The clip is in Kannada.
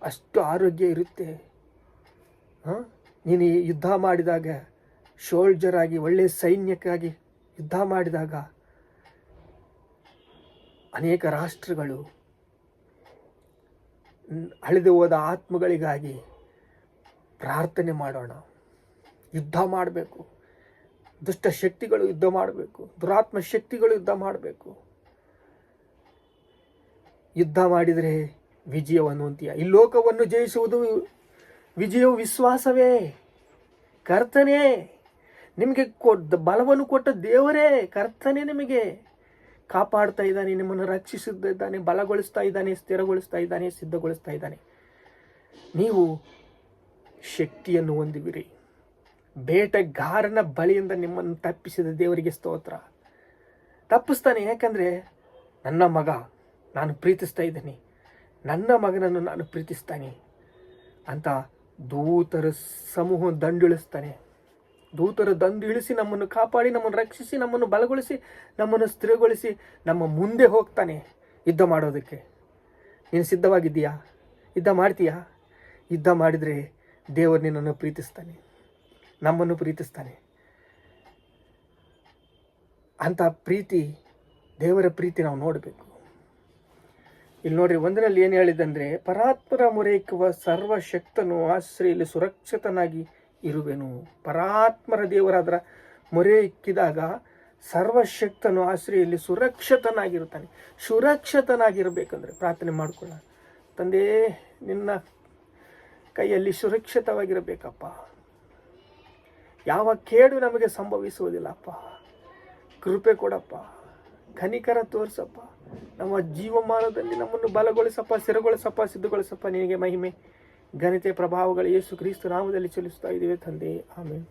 ಅಷ್ಟು ಆರೋಗ್ಯ ಇರುತ್ತೆ. ನೀನು ಯುದ್ಧ ಮಾಡಿದಾಗ, ಶೋಲ್ಜರ್ ಆಗಿ ಒಳ್ಳೆಯ ಸೈನ್ಯಕ್ಕಾಗಿ ಯುದ್ಧ ಮಾಡಿದಾಗ ಅನೇಕ ರಾಷ್ಟ್ರಗಳು ಅಳಿದು ಹೋದ ಆತ್ಮಗಳಿಗಾಗಿ ಪ್ರಾರ್ಥನೆ ಮಾಡೋಣ. ಯುದ್ಧ ಮಾಡಬೇಕು. ದುಷ್ಟ ಶಕ್ತಿಗಳು ಯುದ್ಧ ಮಾಡಬೇಕು. ದುರಾತ್ಮ ಶಕ್ತಿಗಳು ಯುದ್ಧ ಮಾಡಬೇಕು. ಯುದ್ಧ ಮಾಡಿದರೆ ವಿಜಯವನ್ನು ಹೊಂತೀಯ. ಈ ಲೋಕವನ್ನು ಜಯಿಸುವುದು ವಿಜಯವು ವಿಶ್ವಾಸವೇ. ಕರ್ತನೇ ನಿಮಗೆ ಬಲವನ್ನು ಕೊಟ್ಟ ದೇವರೇ, ಕರ್ತನೇ ನಿಮಗೆ ಕಾಪಾಡ್ತಾ ಇದ್ದಾನೆ, ನಿಮ್ಮನ್ನು ರಕ್ಷಿಸುತ್ತಿದ್ದಾನೆ, ಬಲಗೊಳಿಸ್ತಾ ಇದ್ದಾನೆ, ಸ್ಥಿರಗೊಳಿಸ್ತಾ ಇದ್ದಾನೆ, ಸಿದ್ಧಗೊಳಿಸ್ತಾ ಇದ್ದಾನೆ. ನೀವು ಶಕ್ತಿಯನ್ನು ಹೊಂದಿವಿರಿ. ಬೇಟೆಗಾರನ ಬಳಿಯಿಂದ ನಿಮ್ಮನ್ನು ತಪ್ಪಿಸಿದ ದೇವರಿಗೆ ಸ್ತೋತ್ರ. ತಪ್ಪಿಸ್ತಾನೆ, ಯಾಕಂದರೆ ನನ್ನ ಮಗ ನಾನು ಪ್ರೀತಿಸ್ತಾ ಇದ್ದೀನಿ, ನನ್ನ ಮಗನನ್ನು ನಾನು ಪ್ರೀತಿಸ್ತಾನೆ ಅಂತ ದೂತರ ಸಮೂಹ ದಂಡಿಳಿಸ್ತಾನೆ. ದೂತರ ದಂಡಿಳಿಸಿ ನಮ್ಮನ್ನು ಕಾಪಾಡಿ, ನಮ್ಮನ್ನು ರಕ್ಷಿಸಿ, ನಮ್ಮನ್ನು ಬಲಗೊಳಿಸಿ, ನಮ್ಮನ್ನು ಸ್ಥಿರಗೊಳಿಸಿ ನಮ್ಮ ಮುಂದೆ ಹೋಗ್ತಾನೆ ಯುದ್ಧ ಮಾಡೋದಕ್ಕೆ. ನೀನು ಸಿದ್ಧವಾಗಿದ್ದೀಯಾ? ಯುದ್ಧ ಮಾಡ್ತೀಯಾ? ಯುದ್ಧ ಮಾಡಿದರೆ ದೇವರು ನಿನ್ನನ್ನು ಪ್ರೀತಿಸ್ತಾನೆ, ನಮ್ಮನ್ನು ಪ್ರೀತಿಸ್ತಾನೆ. ಅಂಥ ಪ್ರೀತಿ, ದೇವರ ಪ್ರೀತಿ ನಾವು ನೋಡಬೇಕು. ಇಲ್ಲಿ ನೋಡ್ರಿ, ಒಂದರಲ್ಲಿ ಏನು ಹೇಳಿದಂದರೆ, ಪರಾತ್ಪರ ಮೊರೆಯಿಕ್ಕುವ ಸರ್ವಶಕ್ತನು ಆಶ್ರಯಲ್ಲಿ ಸುರಕ್ಷಿತನಾಗಿ ಇರುವೆನು. ಪರಾತ್ಮರ ದೇವರಾದರ ಮೊರೆ ಇಕ್ಕಿದಾಗ ಸರ್ವಶಕ್ತನು ಆಶ್ರಯಲ್ಲಿ ಸುರಕ್ಷಿತನಾಗಿರ್ತಾನೆ. ಸುರಕ್ಷಿತನಾಗಿರಬೇಕಂದ್ರೆ ಪ್ರಾರ್ಥನೆ ಮಾಡ್ಕೊಳ್ಳ. ತಂದೆ, ನಿನ್ನ ಕೈಯಲ್ಲಿ ಸುರಕ್ಷಿತವಾಗಿರಬೇಕಪ್ಪ. ಯಾವ ಕೇಡು ನಮಗೆ ಸಂಭವಿಸುವುದಿಲ್ಲಪ್ಪ. ಕೃಪೆ ಕೊಡಪ್ಪ, ಕನಿಕರ ತೋರಿಸಪ್ಪ. ನಮ್ಮ ಜೀವಮಾನದಲ್ಲಿ ನಮ್ಮನ್ನು ಬಲಗೊಳಿಸಪ್ಪ, ಸ್ಥಿರಗೊಳಿಸಪ್ಪ, ಸಿದ್ಧಗೊಳಿಸಪ್ಪ. ನಿನಗೆ ಮಹಿಮೆ, ಘನತೆ, ಪ್ರಭಾವಗಳು ಯೇಸು ಕ್ರಿಸ್ತ ನಾಮದಲ್ಲಿ ಚೆಲ್ಲಿಸ್ತಾ ಇದ್ದೇವೆ ತಂದೆ. ಆಮೆನ್.